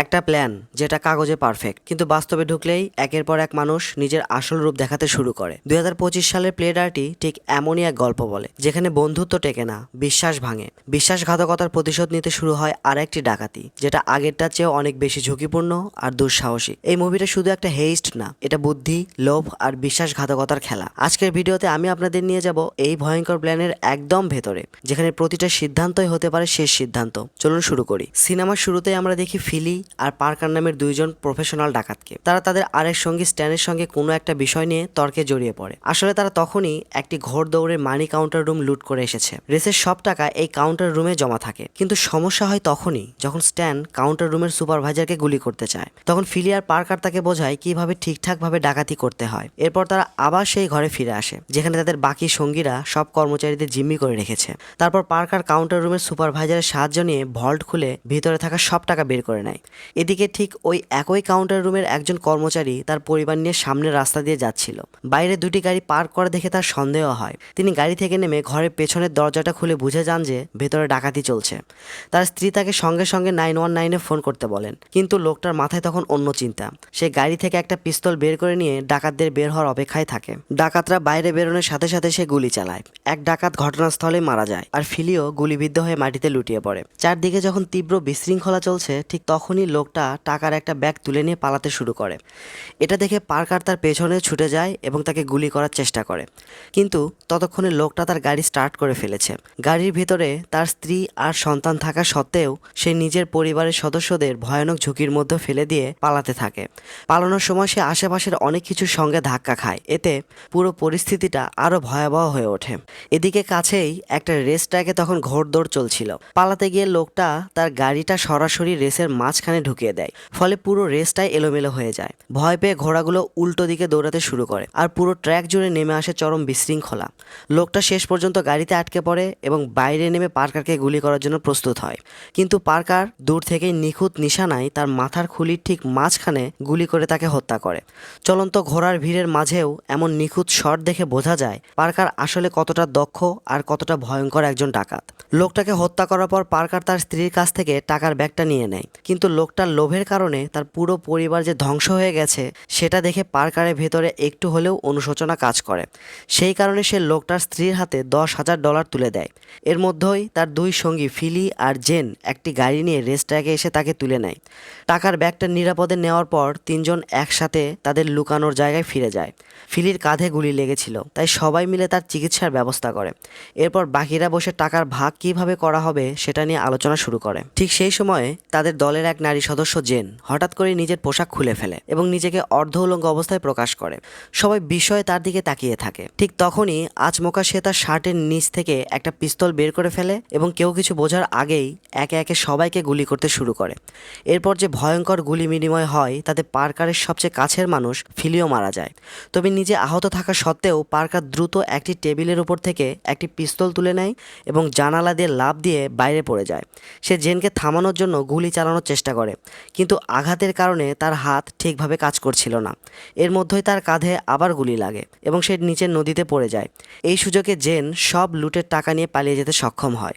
একটা প্ল্যান যেটা কাগজে পারফেক্ট, কিন্তু বাস্তবে ঢুকলেই একের পর এক মানুষ নিজের আসল রূপ দেখাতে শুরু করে। 2025 সালের প্লেডারটি ঠিক এমনই এক গল্প বলে, যেখানে বন্ধুত্ব টেকে না, বিশ্বাস ভাঙে। বিশ্বাসঘাতকতার প্রতিশোধ নিতে শুরু হয় আরেকটি ডাকাতি, যেটা আগেরটার চেয়েও অনেক বেশি ঝুঁকিপূর্ণ আর দুঃসাহসী। এই মুভিটা শুধু একটা হেইস্ট না, এটা বুদ্ধি, লোভ আর বিশ্বাসঘাতকতার খেলা। আজকের ভিডিওতে আমি আপনাদের নিয়ে যাব এই ভয়ঙ্কর প্ল্যানের একদম ভেতরে, যেখানে প্রতিটা সিদ্ধান্তই হতে পারে শেষ সিদ্ধান্ত। চলুন শুরু করি। সিনেমার শুরুতেই আমরা দেখি ফিলি আর পার্কার নামের দুইজন প্রফেশনাল ডাকাতকে। তারা তাদের আরেক সঙ্গী স্ট্যানের সঙ্গে কোনো একটা বিষয় নিয়ে তর্কে জড়িয়ে পড়ে। আসলে তারা তখনই একটি ঘোর দৌড়ের মানি কাউন্টার রুম লুট করে এসেছে। রেসের সব টাকা এই কাউন্টার রুমে জমা থাকে, কিন্তু সমস্যা হয় তখনই যখন স্ট্যান কাউন্টার রুমের সুপারভাইজারকে গুলি করতে চায়। তখন ফিলি আর পার্কার তাকে বোঝায় কিভাবে ঠিকঠাকভাবে ডাকাতি করতে হয়। এরপর তারা আবার সেই ঘরে ফিরে আসে, যেখানে তাদের বাকি সঙ্গীরা সব কর্মচারীদের জিম্মি করে রেখেছে। তারপর পার্কার কাউন্টার রুমের সুপারভাইজারের সাহায্য নিয়ে ভল্ট খুলে ভিতরে থাকা সব টাকা বের করে নেয়। এদিকে ঠিক ওই একই কাউন্টার রুমের একজন কর্মচারী তার পরিবার নিয়ে সামনের রাস্তা দিয়ে যাচ্ছিল। বাইরে দুটি গাড়ি পার্ক করা দেখে তার সন্দেহ হয়। তিনি গাড়ি থেকে নেমে ঘরের পেছনের দরজাটা খুলে বুঝে যান যে ভেতরে ডাকাতি চলছে। তার স্ত্রী তাকে সঙ্গে সঙ্গে 911-এ ফোন করতে বলেন, কিন্তু লোকটার মাথায় তখন অন্য চিন্তা। সে গাড়ি থেকে একটা পিস্তল বের করে নিয়ে ডাকাতদের বের হওয়ার অপেক্ষায় থাকে। ডাকাতরা বাইরে বেরোনোর সাথে সাথে সে গুলি চালায়। এক ডাকাত ঘটনাস্থলে মারা যায়, আর ফিলিও গুলিবিদ্ধ হয়ে মাটিতে লুটিয়ে পড়ে। চারদিকে যখন তীব্র বিশৃঙ্খলা চলছে, ঠিক তখনই লোকটা টাকার একটা ব্যাগ তুলে নিয়ে পালাতে শুরু করে। এটা দেখে পার্কার তার পেছনে ছুটে যায় এবং তাকে গুলি করার চেষ্টা করে, কিন্তু ততক্ষণে লোকটা তার গাড়ি স্টার্ট করে ফেলেছে। গাড়ির ভিতরে তার স্ত্রী আর সন্তান থাকা সত্ত্বেও সে নিজের পরিবারের সদস্যদের ভয়ানক ঝুঁকির মধ্যে ফেলে দিয়ে পালাতে থাকে। পালানোর সময় সে আশেপাশের অনেক কিছুর সঙ্গে ধাক্কা খায়। এতে পুরো পরিস্থিতিটা আরো ভয়াবহ হয়ে ওঠে। এদিকে কাছেই একটা রেস ট্র্যাকে তখন ঘোড়দৌড় চলছিল। পালাতে গিয়ে লোকটা তার গাড়িটা সরাসরি রেসের মাঝখানে ঢুকিয়ে দেয়, ফলে পুরো রেসটাই এলোমেলো হয়ে যায়। ভয় পেয়ে ঘোড়াগুলো উল্টো দিকে দৌড়াতে শুরু করে, আর পুরো ট্র্যাক জুড়ে নেমে আসে চরম বিশৃঙ্খলা। লোকটা শেষ পর্যন্ত গাড়িতে আটকে পড়ে এবং বাইরে নেমে পার্কারকে গুলি করার জন্য প্রস্তুত হয়, কিন্তু পার্কার দূর থেকেই নিখুঁত নিশানায় তার মাথার খুলির ঠিক মাঝখানে গুলি করে তাকে হত্যা করে। চলন্ত ঘোড়ার ভিড়ের মাঝেও এমন নিখুঁত শট দেখে বোঝা যায় পার্কার আসলে কতটা দক্ষ আর কতটা ভয়ঙ্কর একজন ডাকাত। লোকটাকে হত্যা করার পর পার্কার তার স্ত্রীর কাছ থেকে টাকার ব্যাগটা নিয়ে নেয়, কিন্তু লোকটার লোভের কারণে তার পুরো পরিবার যে ধ্বংস হয়ে গেছে সেটা দেখে পার্কারের ভেতরে একটু হলেও অনুশোচনা কাজ করে। সেই কারণে সে লোকটার স্ত্রীর হাতে $10,000 তুলে দেয়। এর মধ্যেই তার দুই সঙ্গী ফিলি আর জেন একটি গাড়ি নিয়ে রেস ট্র্যাকে এসে তাকে তুলে নেয়। টাকার ব্যাগটা নিরাপদে নেওয়ার পর তিনজন একসাথে তাদের লুকানোর জায়গায় ফিরে যায়। ফিলির কাঁধে গুলি লেগেছিল, তাই সবাই মিলে তার চিকিৎসার ব্যবস্থা করে। এরপর বাকিরা বসে টাকার ভাগ কিভাবে করা হবে সেটা নিয়ে আলোচনা শুরু করে। ঠিক সেই সময়ে তাদের দলের এক নারী সদস্য জেন হঠাৎ করে নিজের পোশাক খুলে ফেলে এবং নিজেকে অর্ধ উলঙ্গ অবস্থায় প্রকাশ করে। সবাই বিস্ময়ে তার দিকে তাকিয়ে থাকে। ঠিক তখনই আচমকা সে তার শার্টের নিচ থেকে একটা পিস্তল বের করে ফেলে এবং কেউ কিছু বোঝার আগেই একে একে সবাইকে গুলি করতে শুরু করে। এরপর যে ভয়ঙ্কর গুলি বিনিময় হয় তাতে পার্কারের সবচেয়ে কাছের মানুষ ফিলিও মারা যায়। তবে নিজে আহত থাকা সত্ত্বেও পার্কার দ্রুত একটি টেবিলের উপর থেকে একটি পিস্তল তুলে নেয় এবং জানালা দিয়ে লাফ দিয়ে বাইরে পড়ে যায়। সে জেনকে থামানোর জন্য গুলি চালানোর চেষ্টা করে, কিন্তু আঘাতের কারণে তার হাত ঠিকভাবে কাজ করছিল না। এর মধ্যেই তার কাঁধে আবার গুলি লাগে এবং সে নিচের নদীতে পড়ে যায়। এই সুযোগে জেন সব লুটের টাকা নিয়ে পালিয়ে যেতে সক্ষম হয়।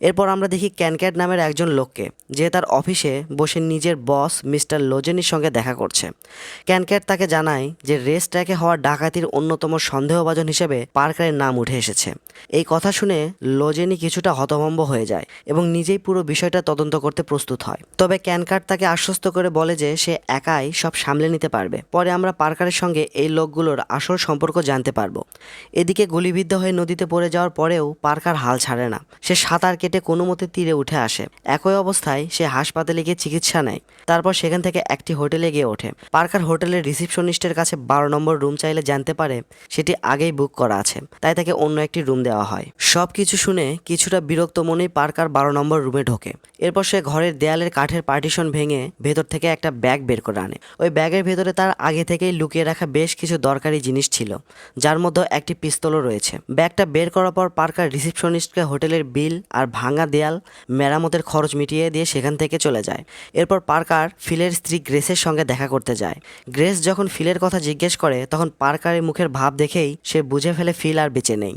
এরপর আমরা দেখি ক্যানক্যাট নামের একজন লোককে, যে তার অফিসে বসে নিজের বস মিস্টার লোজেনির সঙ্গে দেখা করছে। ক্যানক্যাট তাকে জানায় যে রেস ট্র্যাকে হওয়া ডাকাতির অন্যতম সন্দেহভাজন হিসেবে পার্কারের নাম উঠে এসেছে। এই কথা শুনে লোজেনি কিছুটা হতভম্ব হয়ে যায় এবং নিজেই পুরো বিষয়টা তদন্ত করতে প্রস্তুত হয়। তবে ক্যানক্যাট তাকে আশ্বস্ত করে বলে যে সে একাই সব সামলে নিতে পারবে। পরে আমরা পার্কারের সঙ্গে এই লোকগুলোর আসল সম্পর্ক জানতে পারবো। এদিকে গুলিবিদ্ধ হয়ে নদীতে পড়ে যাওয়ার পরেও পার্কার হাল ছাড়ে না। সে সাঁতার কেটে কোনো মতে তীরে উঠে আসে। একই অবস্থায় সে হাসপাতালে গিয়ে চিকিৎসা নেয়। তারপর সেখান থেকে একটি হোটেলে গিয়ে ওঠে। পার্কার হোটেলের রিসিপশনিস্টের কাছে 12 নম্বর রুম চাইলে জানতে পারে সেটি আগেই বুক করা আছে, তাই তাকে অন্য একটি রুম দেওয়া হয়। সব কিছু শুনে কিছুটা বিরক্ত মনেই পার্কার 12 নম্বর রুমে ঢোকে। এরপর সে ঘরের দেয়ালের কাঠের পার্টিশন ভেঙে ভেতর থেকে একটা ব্যাগ বের করে আনে। ওই ব্যাগের ভেতরে তার আগে থেকেই লুকিয়ে রাখা বেশ কিছু দরকারি জিনিস ছিল, যার মধ্যে একটি পিস্তলও রয়েছে। ব্যাগটা বের করার পর পার্কার রিসিপশনিস্টকে হোটেলের বিল আর ভাঙা দেয়াল মেরামতের খরচ মিটিয়ে দিয়ে সেখান থেকে চলে যায়। এরপর পার্কার ফিলের স্ত্রী গ্রেসের সঙ্গে দেখা করতে যায়। গ্রেস যখন ফিলের কথা জিজ্ঞেস করে তখন পার্কারের মুখের ভাব দেখেই সে বুঝে ফেলে ফিল আর বেঁচে নেই।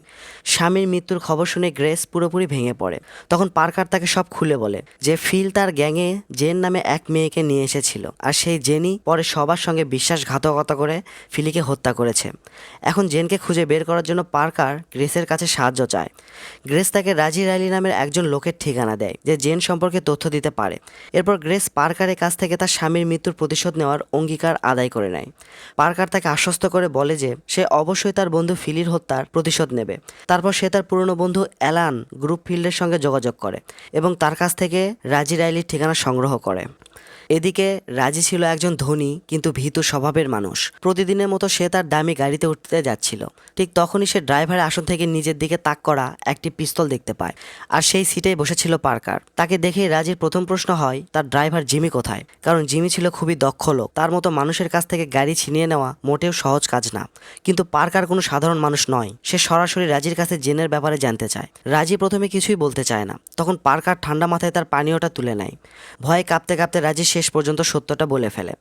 স্বামীর মৃত্যুর খবর শুনে গ্রেস পুরোপুরি ভেঙে পড়ে। তখন পার্কার তাকে সব খুলে বলে যে ফিল তার গ্যাংয়ে জেন নামে নামে এক মেয়েকে নিয়ে এসেছিল, আর সেই জেনি পরে সবার সঙ্গে বিশ্বাসঘাতকতা করে ফিলিকে হত্যা করেছে। এখন জেনকে খুঁজে বের করার জন্য পার্কার গ্রেসের কাছে সাহায্য চায়। গ্রেস তাকে রাজি রাইলি নামের একজন লোকের ঠিকানা দেয় যে জেন সম্পর্কে তথ্য দিতে পারে। এরপর গ্রেস পার্কারের কাছ থেকে তার স্বামীর মৃত্যুর প্রতিশোধ নেওয়ার অঙ্গীকার আদায় করে নেয়। পার্কার তাকে আশ্বস্ত করে বলে যে সে অবশ্যই তার বন্ধু ফিলির হত্যার প্রতিশোধ নেবে। তারপর সে তার পুরনো বন্ধু অ্যালান গ্রুপফিল্ডের সঙ্গে যোগাযোগ করে এবং তার কাছ থেকে রাজি রাইলির ঠিকানা সংগ্রহ করে। এদিকে রাজি ছিল একজন ধনী কিন্তু ভীতু স্বভাবের মানুষ। প্রতিদিনের মতো সে তার দামি গাড়িতে উঠতে যাচ্ছিল। ঠিক তখনই সে ড্রাইভারের আসন থেকে নিজের দিকে তাক করা একটি পিস্তল দেখতে পায়, আর সেই সিটেই বসেছিল পার্কার। তাকে দেখে রাজির প্রথম প্রশ্ন হয় তার ড্রাইভার জিমি কোথায়, কারণ জিমি ছিল খুবই দক্ষ লোক। তার মতো মানুষের কাছ থেকে গাড়ি ছিনিয়ে নেওয়া মোটেও সহজ কাজ না। কিন্তু পার্কার কোনো সাধারণ মানুষ নয়। সে সরাসরি রাজির কাছে জেনের ব্যাপারে জানতে চায়। রাজি প্রথমে কিছুই বলতে চায় না। তখন পার্কার ঠান্ডা মাথায় তার পানীয়টা তুলে নেয়। ভয়ে কাঁপতে কাঁপতে রাজি শেষ পর্যন্ত সত্যটা বলে ফেলে।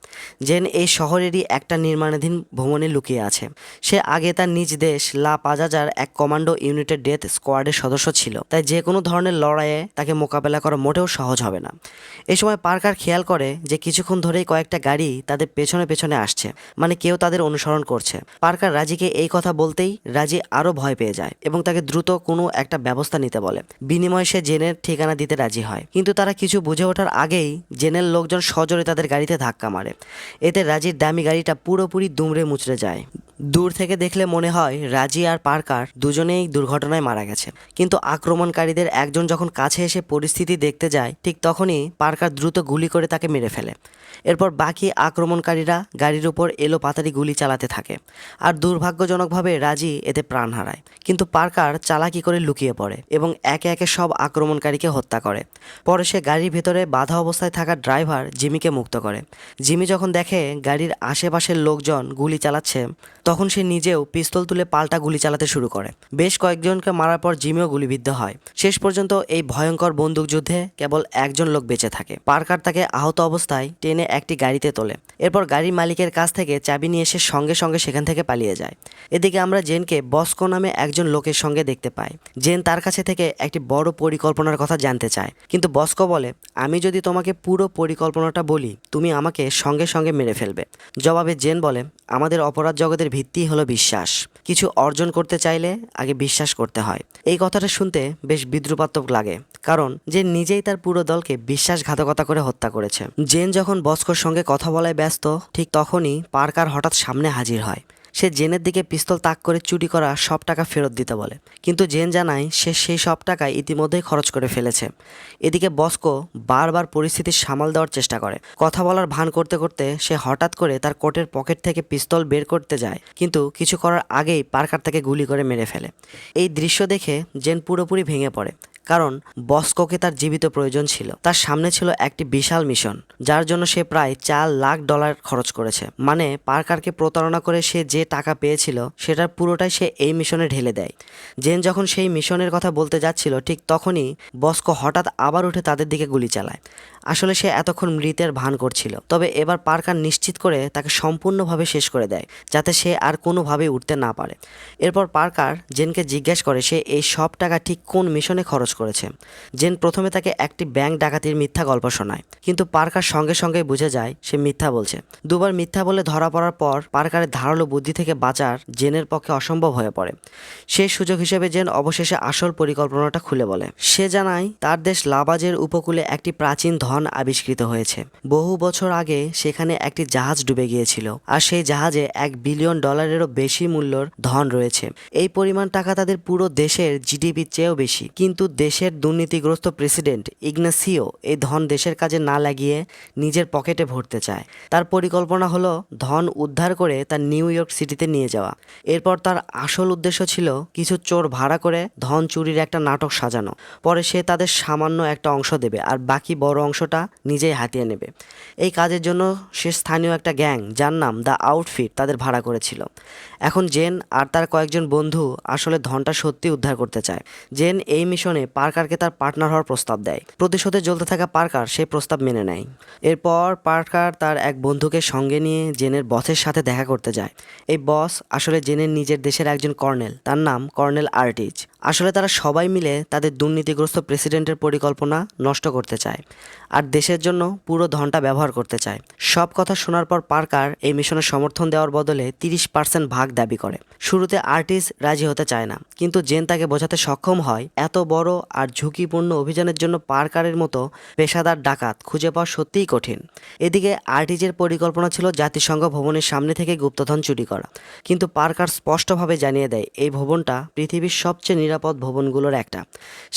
জেন এই শহরেরই একটা নির্মাণাধীন ভবনে লুকিয়ে আছে। সে আগে তার নিজ দেশ লা পাজাজার এক কমান্ডো ইউনিটের ডেথ স্কোয়াডের সদস্য ছিল, তাই যে কোনো ধরনের লড়াইয়ে তাকে মোকাবেলা করা মোটেও সহজ হবে না। এই সময় পার্কার খেয়াল করে যে কিছুক্ষণ ধরেই কয়েকটা গাড়ি তাদের পেছনে পেছনে আসছে, মানে কেউ তাদের অনুসরণ করছে। পার্কার রাজিকে এই কথা বলতেই রাজি আরও ভয় পেয়ে যায় এবং তাকে দ্রুত কোনো একটা ব্যবস্থা নিতে বলে। বিনিময়ে সে জেনের ঠিকানা দিতে রাজি হয়, কিন্তু তারা কিছু বুঝে ওঠার আগেই জেনের লোকজন সজোরে তাদের গাড়িতে ধাক্কা মারে। এতে রাজির দামি গাড়িটা পুরোপুরি দুমড়ে মুচড়ে যায়। দূর থেকে দেখলে মনে হয় রাজি আর পার্কার দুজনেই দুর্ঘটনায় মারা গেছে, কিন্তু আক্রমণকারীদের একজন যখন কাছে এসে পরিস্থিতি দেখতে যায় ঠিক তখনই পার্কার দ্রুত গুলি করে তাকে মেরে ফেলে। এরপর বাকি আক্রমণকারীরা গাড়ির উপর এলোপাতাড়ি গুলি চালাতে থাকে, আর দুর্ভাগ্যজনকভাবে রাজি এতে প্রাণ হারায়। কিন্তু পার্কার চালাকি করে লুকিয়ে পড়ে এবং একে একে সব আক্রমণকারীকে হত্যা করে। পরে সে গাড়ির ভেতরে বাধা অবস্থায় থাকা ড্রাইভার জিমিকে মুক্ত করে। জিমি যখন দেখে গাড়ির আশেপাশের লোকজন গুলি চালাচ্ছে তখন সে নিজেও পিস্তল তুলে পাল্টা গুলি চালাতে শুরু করে। বেশ কয়েকজনকে মারার পর জিমিও গুলিবিদ্ধ হয়। শেষ পর্যন্ত এই ভয়ঙ্কর বন্দুকযুদ্ধে কেবল একজন লোক বেঁচে থাকে। পার্কার তাকে আহত অবস্থায় টেনে একটি গাড়িতে তোলে। এরপর গাড়ির মালিকের কাছ থেকে চাবি নিয়ে এসে সঙ্গে সঙ্গে সেখান থেকে পালিয়ে যায়। এদিকে আমরা জেনকে বস্কো নামে একজন লোকের সঙ্গে দেখতে পাই। জেন তার কাছে থেকে একটি বড় পরিকল্পনার কথা জানতে চায়, কিন্তু বস্কো বলে আমি যদি তোমাকে পুরো পরিকল্পনাটা বলি তুমি আমাকে সঙ্গে সঙ্গে মেরে ফেলবে। জবাবে জেন বলে আমাদের অপরাধ জগতের ভিত্তি হলো বিশ্বাস। কিছু অর্জন করতে চাইলে আগে বিশ্বাস করতে হয়। এই কথাটা শুনতে বেশ বিদ্রুপাত্মক লাগে, কারণ জেন নিজেই তার পুরো দলকে বিশ্বাসঘাতকতা করে হত্যা করেছে। জেন যখন বস্কোর সঙ্গে কথা বলায় ব্যস্ত ঠিক তখনই পার্কার হঠাৎ সামনে হাজির হয়। সে জেনের দিকে পিস্তল তাক করে চুরি করা সব টাকা ফেরত দিতে বলে, কিন্তু জেন জানায় সে সেই সব টাকা ইতিমধ্যেই খরচ করে ফেলেছে। এদিকে বস্কো বারবার পরিস্থিতি সামাল দেওয়ার চেষ্টা করে। কথা বলার ভান করতে করতে সে হঠাৎ করে তার কোটের পকেট থেকে পিস্তল বের করতে যায়, কিন্তু কিছু করার আগেই পার্কার তাকে গুলি করে মেরে ফেলে। এই দৃশ্য দেখে জেন পুরোপুরি ভেঙে পড়ে, কারণ বস্কোকে তার জীবিত প্রয়োজন ছিল। তার সামনে ছিল একটি বিশাল মিশন, যার জন্য সে প্রায় $4 লাখ খরচ করেছে। মানে পার্কারকে প্রতারণা করে সে যে টাকা পেয়েছিল সেটার পুরোটাই সে এই মিশনে ঢেলে দেয়। জেন যখন সেই মিশনের কথা বলতে যাচ্ছিল ঠিক তখনই বস্কো হঠাৎ আবার উঠে তাদের দিকে গুলি চালায়। আসলে সে এতক্ষণ মৃতের ভান করছিল, তবে এবার পার্কার নিশ্চিত করে তাকে সম্পূর্ণভাবে শেষ করে দেয় যাতে সে আর কোনোভাবেই উঠতে না পারে। এরপর পার্কার জেনকে জিজ্ঞেস করে সে এই সব টাকা ঠিক কোন মিশনে খরচ করেছে। জেন প্রথমে তাকে একটি ব্যাংক ডাকাতির মিথ্যা গল্প শোনায়, কিন্তু পার্কার সঙ্গে সঙ্গে বুঝে যায় সে মিথ্যা বলছে। দুবার মিথ্যা বলে ধরা পড়ার পর পার্কারের ধারালো বুদ্ধি থেকে বাঁচার জেনের পক্ষে অসম্ভব হয়ে পড়ে। সেই সুযোগ হিসেবে জেন অবশেষে আসল পরিকল্পনাটা খুলে বলে। সে জানায় তার দেশ লাবাজের উপকূলে একটি প্রাচীন ধন আবিষ্কৃত হয়েছে। বহু বছর আগে সেখানে একটি জাহাজ ডুবে গিয়েছিল, আর সেই জাহাজে $1 বিলিয়ন বেশি মূল্যর ধন রয়েছে। এই পরিমাণ টাকা তাদের পুরো দেশের জিডিপির চেয়েও বেশি। কিন্তু দেশের দুর্নীতিগ্রস্ত প্রেসিডেন্ট ইগনাসিও এই ধন দেশের কাজে না লাগিয়ে নিজের পকেটে ভরতে চায়। তার পরিকল্পনা হলো ধন উদ্ধার করে তার নিউ ইয়র্ক সিটিতে নিয়ে যাওয়া। এরপর তার আসল উদ্দেশ্য ছিল কিছু চোর ভাড়া করে ধন চুরির একটা নাটক সাজানো। পরে সে তাদের সামান্য একটা অংশ দেবে আর বাকি বড় অংশটা নিজেই হাতিয়ে নেবে। এই কাজের জন্য সে স্থানীয় একটা গ্যাং যার নাম দ্য আউটফিট তাদের ভাড়া করেছিল। এখন জেন আর তার কয়েকজন বন্ধু আসলে ধনটা সত্যি উদ্ধার করতে চায়। জেন এই মিশনে পার্কারকে তার পার্টনার হওয়ার প্রস্তাব দেয়। প্রতিশোধে জ্বলতে থাকা পার্কার সেই প্রস্তাব মেনে নেয়। এরপর পার্কার তার এক বন্ধুকে সঙ্গে নিয়ে জেনের বসের সাথে দেখা করতে যায়। এই বস আসলে জেনের নিজের দেশের একজন কর্নেল, তার নাম কর্নেল আর্টিজ। আসলে তারা সবাই মিলে তাদের দুর্নীতিগ্রস্ত প্রেসিডেন্টের পরিকল্পনা নষ্ট করতে চায় আর দেশের জন্য পুরো ধনটা ব্যবহার করতে চায়। সব কথা শোনার পর পার্কার এই মিশনে সমর্থন দেওয়ার বদলে 30% ভাগ দাবি করে। শুরুতে আর্টিস রাজি হতে চায় না, কিন্তু জেন তাকে বোঝাতে সক্ষম হয় এত বড় আর ঝুঁকিপূর্ণ অভিযানের জন্য পার্কারের মতো পেশাদার ডাকাত খুঁজে পাওয়া সত্যিই কঠিন। এদিকে আর্টিজের পরিকল্পনা ছিল জাতিসংঘ ভবনের সামনে থেকে গুপ্তধন চুরি করা, কিন্তু পার্কার স্পষ্টভাবে জানিয়ে দেয় এই ভবনটা পৃথিবীর সবচেয়ে নিরাপদ ভবনগুলোর একটা।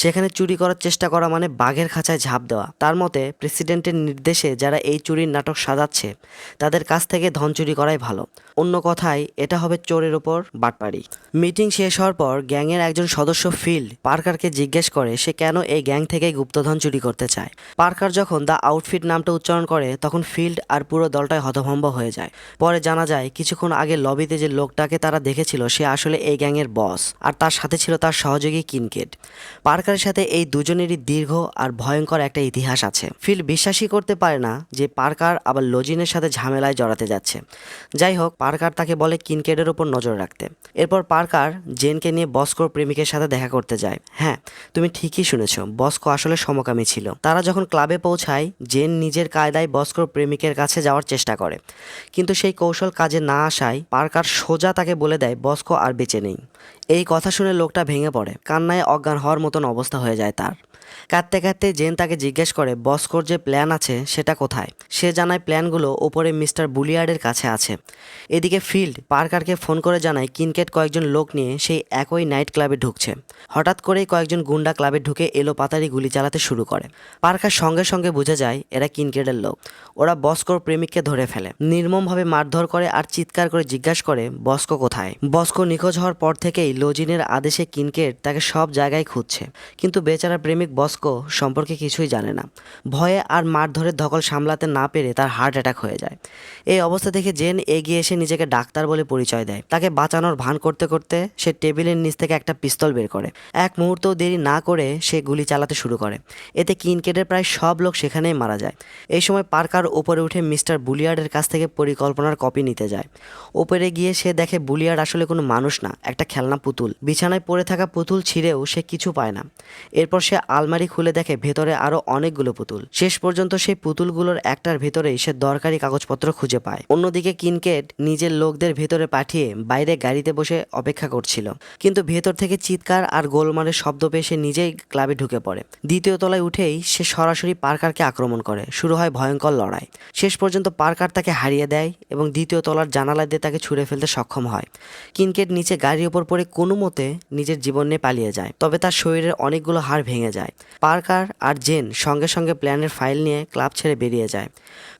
সেখানে চুরি করার চেষ্টা করা মানে বাঘের খাঁচায় ঝাঁপ দেওয়া। তার মতে প্রেসিডেন্টের নির্দেশে যারা এই চুরির নাটক সাজাচ্ছে তাদের কাছ থেকে ধন চুরি করাই ভালো। অন্য কথায় এটা হবে চোরের ওপর বাটপাড়ি। মিটিং শেষ হওয়ার পর গ্যাংয়ের একজন সদস্য ফিল্ড পার্কারকে জিজ্ঞেস করে সে কেন এই গ্যাং থেকে গুপ্তধন চুরি করতে চায়। পার্কার যখন দ্য আউটফিট নামটা উচ্চারণ করে তখন ফিল্ড আর পুরো দলটাই হতভম্ব হয়ে যায়। পরে জানা যায় কিছুক্ষণ আগে লবিতে যে লোকটাকে তারা দেখেছিল সে আসলে এই গ্যাংয়ের বস, আর তার সাথে ছিল তার সহযোগী কিনকেট। পার্কারের সাথে এই দুজনেরই দীর্ঘ আর ভয়ঙ্কর একটা ইতিহাস আছে। ফিল্ড বিশ্বাসই করতে পারে না যে পার্কার আবার লজিনের সাথে ঝামেলায় জড়াতে যাচ্ছে। যাই হোক, পার্কার তাকে বলে কিনকেটের ওপর নজর রাখতে। এরপর পার্কার জেনকে নিয়ে বস্কোর প্রেমিকের সাথে দেখা করতে যায়। হ্যাঁ, তুমি ঠিকই শুনেছ, বস্কো আসলে সমকামী ছিল। তারা যখন ক্লাবে পৌঁছায় জেন নিজের কায়দায় বস্কোর প্রেমিকের কাছে যাওয়ার চেষ্টা করে, কিন্তু সেই কৌশল কাজে না আসায় পার্কার সোজা তাকে বলে দেয় বস্কো আর বেঁচে নেই। এই কথা শুনে লোকটা ভেঙে পড়ে, কান্নায় অজ্ঞান হওয়ার মতন অবস্থা হয়ে যায় তার। কাঁদতে কাঁদতে জেন তাকে জিজ্ঞেস করে বস্কোর যে প্ল্যান আছে সেটা কোথায়। সে জানায় প্ল্যানগুলো ওপরে মিস্টার বুলিয়ার্ডের কাছে আছে। এদিকে ফিল্ড পার্কারকে ফোন করে জানায় কিনকেট কয়েকজন লোক নিয়ে সেই একই নাইট ক্লাবে ঢুকছে। হঠাৎ করেই কয়েকজন গুন্ডা ক্লাবে ঢুকে এলোপাতাড়ি গুলি চালাতে শুরু করে। পার্কার সঙ্গে সঙ্গে বুঝে যায় এরা কিনকেটের লোক। ওরা বস্কোর প্রেমিককে ধরে ফেলে, নির্মমভাবে মারধর করে আর চিৎকার করে জিজ্ঞাসা করে বস্কো কোথায়। বস্কো নিখোঁজ হওয়ার পর থেকেই লজিনের আদেশে কিনকেট তাকে সব জায়গায় খুঁজছে, কিন্তু বেচারা প্রেমিক বস্কো সম্পর্কে কিছুই জানে না। ভয়ে আর মারধরের ধকল সামলাতে না পেরে তার হার্ট অ্যাটাক হয়ে যায়। এই অবস্থা দেখে জেন এগিয়ে এসে নিজেকে ডাক্তার বলে পরিচয় দেয়। তাকে বাঁচানোর ভান করতে করতে সে টেবিলের নিচ থেকে একটা পিস্তল বের করে। এক মুহূর্তও দেরি না করে সে গুলি চালাতে শুরু করে। এতে কিনকেটের প্রায় সব লোক সেখানেই মারা যায়। এই সময় পার্কার উপরে উঠে মিস্টার বুলিয়ার্ডের কাছ থেকে পরিকল্পনার কপি নিতে যায়। উপরে গিয়ে সে দেখে বুলিয়ার্ড আসলে কোনো মানুষ না, একটা খেলনা পুতুল। বিছানায় পড়ে থাকা পুতুল ছিঁড়েও সে কিছু পায় না। এরপর সে আলমারি খুলে দেখে ভেতরে আরো অনেকগুলো পুতুল। শেষ পর্যন্ত সেই পুতুলগুলোর একটার ভেতরেই সে দরকারি কাগজপত্র খুঁজে পায়। অন্যদিকে কিনকেট নিজের লোকদের ভেতরে পাঠিয়ে বাইরে গাড়িতে বসে অপেক্ষা করছিল, কিন্তু ভেতর থেকে চিৎকার আর গোলমালের শব্দ পেয়ে সে নিজেই ক্লাবে ঢুকে পড়ে। দ্বিতীয় তলায় উঠেই সে সরাসরি পার্কারকে আক্রমণ করে। শুরু হয় ভয়ঙ্কর লড়াই। শেষ পর্যন্ত পার্কার তাকে হারিয়ে দেয় এবং দ্বিতীয় তলার জানালা দিয়ে তাকে ছুঁড়ে ফেলতে সক্ষম হয়। কিনকেট নিচে গাড়ির ওপর পড়ে কোনো মতে নিজের জীবন নিয়ে পালিয়ে যায়, তবে তার শরীরের অনেকগুলো হাড় ভেঙে যায়। পার্কার আর জেন সঙ্গে সঙ্গে প্ল্যানের ফাইল নিয়ে ক্লাব ছেড়ে বেরিয়ে যায়।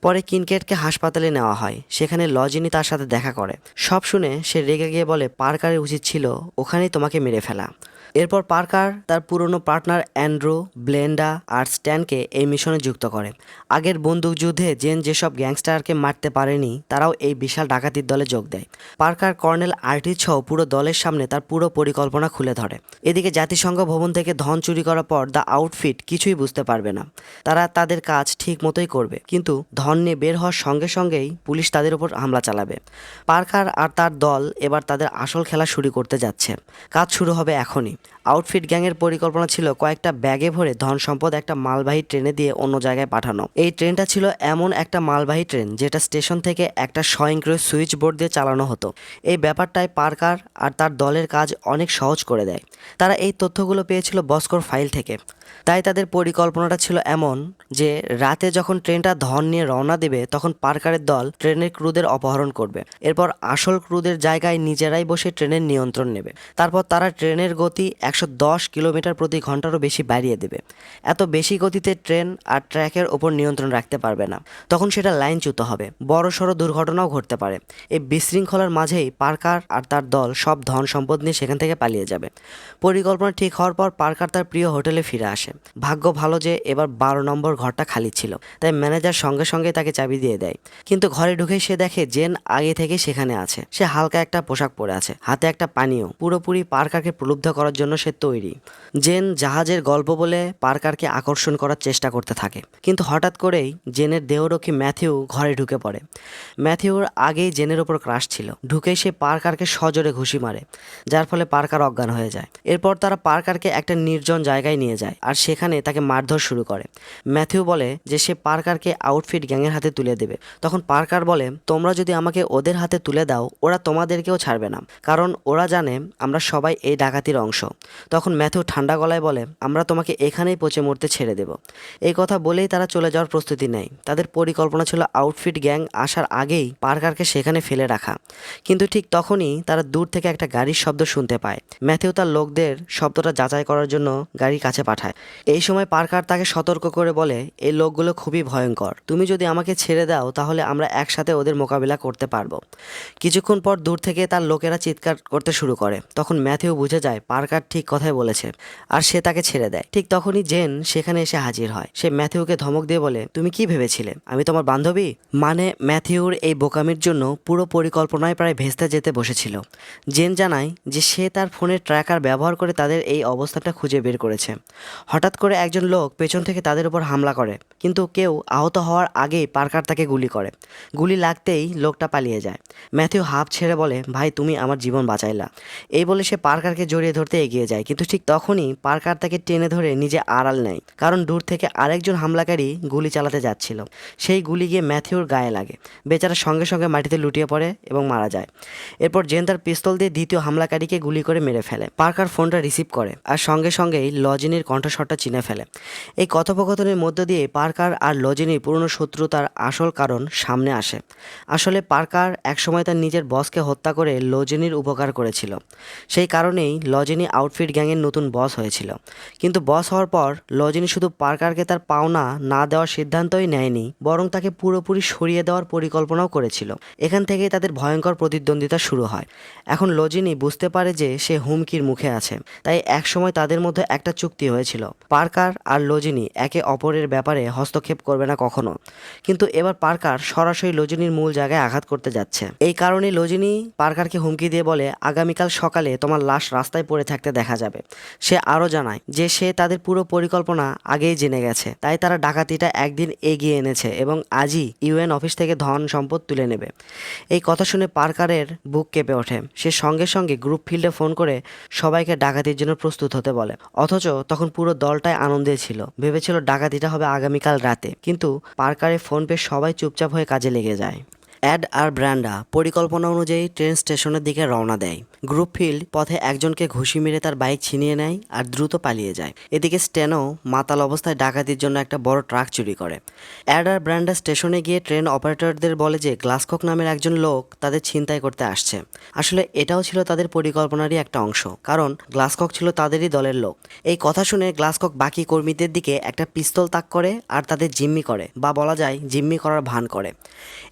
পরে কিনকেটকে হাসপাতালে নেওয়া হয়। সেখানে লজিনি তার সাথে দেখা করে। সব শুনে সে রেগে গিয়ে বলে পার্কারের উচিত ছিল ওখানেই তোমাকে মেরে ফেলা। এরপর পার্কার তার পুরনো পার্টনার অ্যান্ড্রু, ব্লেন্ডা আর স্ট্যানকে এই মিশনে যুক্ত করে। আগের বন্দুকযুদ্ধে জেন যেসব গ্যাংস্টারকে মারতে পারেনি তারাও এই বিশাল ডাকাতির দলে যোগ দেয়। পার্কার কর্নেল আর্টিজ সহ পুরো দলের সামনে তার পুরো পরিকল্পনা খুলে ধরে। এদিকে জাতিসংঘ ভবন থেকে ধন চুরি করার পর দ্য আউটফিট কিছুই বুঝতে পারবে না। তারা তাদের কাজ ঠিক মতোই করবে, কিন্তু ধন নিয়ে বের হওয়ার সঙ্গে সঙ্গেই পুলিশ তাদের উপর হামলা চালাবে। পার্কার আর তার দল এবার তাদের আসল খেলা শুরু করতে যাচ্ছে। কাজ শুরু হবে এখনই। আউটফিট গ্যাংয়ের পরিকল্পনা ছিল কয়েকটা ব্যাগে ভরে ধন সম্পদ একটা মালবাহী ট্রেনে দিয়ে অন্য জায়গায় পাঠানো। এই ট্রেনটা ছিল এমন একটা মালবাহী ট্রেন যেটা স্টেশন থেকে একটা স্বয়ংক্রিয় সুইচ বোর্ড দিয়ে চালানো হতো। এই ব্যাপারটায় পার্কার আর তার দলের কাজ অনেক সহজ করে দেয়। তারা এই তথ্যগুলো পেয়েছিল বস্কোর ফাইল থেকে। তাই তাদের পরিকল্পনাটা ছিল এমন যে রাতে যখন ট্রেনটা ধন নিয়ে রওনা দেবে তখন পার্কারের দল ট্রেনের ক্রুদের অপহরণ করবে। এরপর আসল ক্রুদের জায়গায় নিজেরাই বসে ট্রেনের নিয়ন্ত্রণ নেবে। তারপর তারা ট্রেনের গতি 110 কিলোমিটার প্রতি ঘন্টারও বেশি বাড়িয়ে দেবে। এত বেশি গতিতে ট্রেন আর ট্র্যাকের ওপর নিয়ন্ত্রণ রাখতে পারবে না, তখন সেটা লাইনচ্যুত হবে। বড় সড়ো দুর্ঘটনাও ঘটতে পারে। এই বিশৃঙ্খলার মাঝেই পার্কার আর তার দল সব ধন সম্পদ নিয়ে সেখান থেকে পালিয়ে যাবে। পরিকল্পনা ঠিক হওয়ার পর পার্কার তার প্রিয় হোটেলে ফিরে আসে। ভাগ্য ভালো যে এবার 12 নম্বর ঘরটা খালি ছিল, তাই ম্যানেজার সঙ্গে সঙ্গে তাকে চাবি দিয়ে দেয়। কিন্তু ঘরে ঢুকেই সে দেখে জেন আগে থেকে সেখানে আছে। সে হালকা একটা পোশাক পরে আছে, হাতে একটা পানীয়। পুরোপুরি পার্কারকে প্রলুব্ধ করার জন্য জন্য সে তৈরি। জেন জাহাজের গল্প বলে পার্কারকে আকর্ষণ করার চেষ্টা করতে থাকে, কিন্তু হঠাৎ করেই জেনের দেহরক্ষী ম্যাথিউ ঘরে ঢুকে পড়ে। ম্যাথিউর আগেই জেনের ওপর ক্রাশ ছিল, ঢুকেই সে পার্কারকে সজোরে ঘুষি মারে, যার ফলে পার্কার অজ্ঞান হয়ে যায়। এরপর তারা পার্কারকে একটা নির্জন জায়গায় নিয়ে যায় আর সেখানে তাকে মারধর শুরু করে। ম্যাথিউ বলে যে সে পার্কারকে আউটফিট গ্যাংয়ের হাতে তুলে দেবে। তখন পার্কার বলে, তোমরা যদি আমাকে ওদের হাতে তুলে দাও ওরা তোমাদেরকেও ছাড়বে না, কারণ ওরা জানে আমরা সবাই এই ডাকাতির অংশ। তখন ম্যাথিউ ঠান্ডা গলায় বলে, আমরা তোমাকে এখানেই পচে মরতে ছেড়ে দেব। এই কথা বলেই তারা চলে যাওয়ার প্রস্তুতি নেয়। তাদের পরিকল্পনা ছিল আউটফিট গ্যাং আসার আগেই পার্কারকে সেখানে ফেলে রাখা। কিন্তু ঠিক তখনই তারা দূর থেকে একটা গাড়ির শব্দ শুনতে পায়। ম্যাথিউ তার লোকদের শব্দটা যাচাই করার জন্য গাড়ির কাছে পাঠায়। এই সময় পার্কার তাকে সতর্ক করে বলে, এই লোকগুলো খুবই ভয়ঙ্কর, তুমি যদি আমাকে ছেড়ে দাও তাহলে আমরা একসাথে ওদের মোকাবিলা করতে পারবো। কিছুক্ষণ পর দূর থেকে তার লোকেরা চিৎকার করতে শুরু করে। তখন ম্যাথিউ বুঝে যায় পার্কার ঠিক কথাই বলেছে আর সে তাকে ছেড়ে দেয়। ঠিক তখনই জেন সেখানে এসে হাজির হয়। সে ম্যাথিউকে ধমক দিয়ে বলে, তুমি কি ভেবেছিলে আমি তোমার বান্ধবী? মানে ম্যাথিউর এই বোকামির জন্য পুরো পরিকল্পনায় প্রায় ভেস্তে যেতে বসেছিল। জেন জানায় যে সে তার ফোনের ট্র্যাকার ব্যবহার করে তাদের এই অবস্থাটা খুঁজে বের করেছে। হঠাৎ করে একজন লোক পেছন থেকে তাদের উপর হামলা করে, কিন্তু কেউ আহত হওয়ার আগেই পার্কার তাকে গুলি করে। গুলি লাগতেই লোকটা পালিয়ে যায়। ম্যাথিউ হাঁপ ছেড়ে বলে, ভাই তুমি আমার জীবন বাঁচাইলা। এই বলে সে পার্কারকে জড়িয়ে ধরতে এগিয়ে যায়, কিন্তু ঠিক তখনই পার্কার তাকে টেনে ধরে নিজে আড়াল নেয়, কারণ দূর থেকে আরেকজন হামলাকারী গুলি চালাতে যাচ্ছিল। সেই গুলি গিয়ে ম্যাথিউর গায়ে লাগে। বেচারা সঙ্গে সঙ্গে মাটিতে লুটিয়ে পড়ে এবং মারা যায়। এরপর জেন তার পিস্তল দিয়ে দ্বিতীয় হামলাকারীকে গুলি করে মেরে ফেলে। পার্কার ফোনটা রিসিভ করে আর সঙ্গে সঙ্গেই লজিনির কণ্ঠস্বরটা চিনে ফেলে। এই কথোপকথনের মধ্য দিয়ে পার্কার আর লজিনির পুরনো শত্রুতার আসল কারণ সামনে আসে। আসলে পার্কার একসময় তার নিজের বসকে হত্যা করে লজিনির উপকার করেছিল। সেই কারণেই লজিনি আউটফিট গ্যাংয়ের নতুন বস হয়েছিল। কিন্তু বস হওয়ার পর লজিনি শুধু পার্কারকে তার পাওনা না দেওয়ার সিদ্ধান্তই নেয়নি, বরং তাকে পুরোপুরি সরিয়ে দেওয়ার পরিকল্পনাও করেছিল। এখান থেকেই তাদের ভয়ঙ্কর প্রতিদ্বন্দ্বিতা শুরু হয়। এখন লজিনি বুঝতে পারে যে সে হুমকির মুখে আছে, তাই একসময় তাদের মধ্যে একটা চুক্তি হয়েছিল, পার্কার আর লজিনি একে অপরের ব্যাপারে হস্তক্ষেপ করবে না কখনো। কিন্তু এবার পার্কার সরাসরি লজিনির মূল জায়গায় আঘাত করতে যাচ্ছে। এই কারণে লজিনি পার্কারকে হুমকি দিয়ে বলে, আগামীকাল সকালে তোমার লাশ রাস্তায় পড়ে থাকতে দেখা যাবে। সে আরও জানায় যে সে তাদের পুরো পরিকল্পনা আগেই জেনে গেছে, তাই তারা ডাকাতিটা একদিন এগিয়ে এনেছে এবং আজই ইউএন অফিস থেকে ধন সম্পদ তুলে নেবে। এই কথা শুনে পার্কারের বুক কেঁপে ওঠে। সে সঙ্গে সঙ্গে গ্রুপ ফিল্ডে ফোন করে সবাইকে ডাকাতির জন্য প্রস্তুত হতে বলে। অথচ তখন পুরো দলটাই আনন্দে ছিল, ভেবেছিল ডাকাতিটা হবে আগামীকাল রাতে। কিন্তু পার্কারের ফোন পেয়ে সবাই চুপচাপ হয়ে কাজে লেগে যায়। অ্যাড আর ব্র্যান্ডা পরিকল্পনা অনুযায়ী ট্রেন স্টেশনের দিকে রওনা দেয়। গ্রুপ ফিল্ড পথে একজনকে ঘুষি মেরে তার বাইক ছিনিয়ে নেয় আর দ্রুত পালিয়ে যায়। এদিকে স্টেনো মাতাল অবস্থায় ডাকাতির জন্য একটা বড় ট্রাক চুরি করে। অ্যাড আর ব্র্যান্ডা স্টেশনে গিয়ে ট্রেন অপারেটরদের বলে যে গ্লাসকক নামের একজন লোক তাদের ছিনতাই করতে আসছে। আসলে এটাও ছিল তাদের পরিকল্পনারই একটা অংশ, কারণ গ্লাসকক ছিল তাদেরই দলের লোক। এই কথা শুনে গ্লাসকক বাকি কর্মীদের দিকে একটা পিস্তল তাক করে আর তাদের জিম্মি করে, বা বলা যায় জিম্মি করার ভান করে।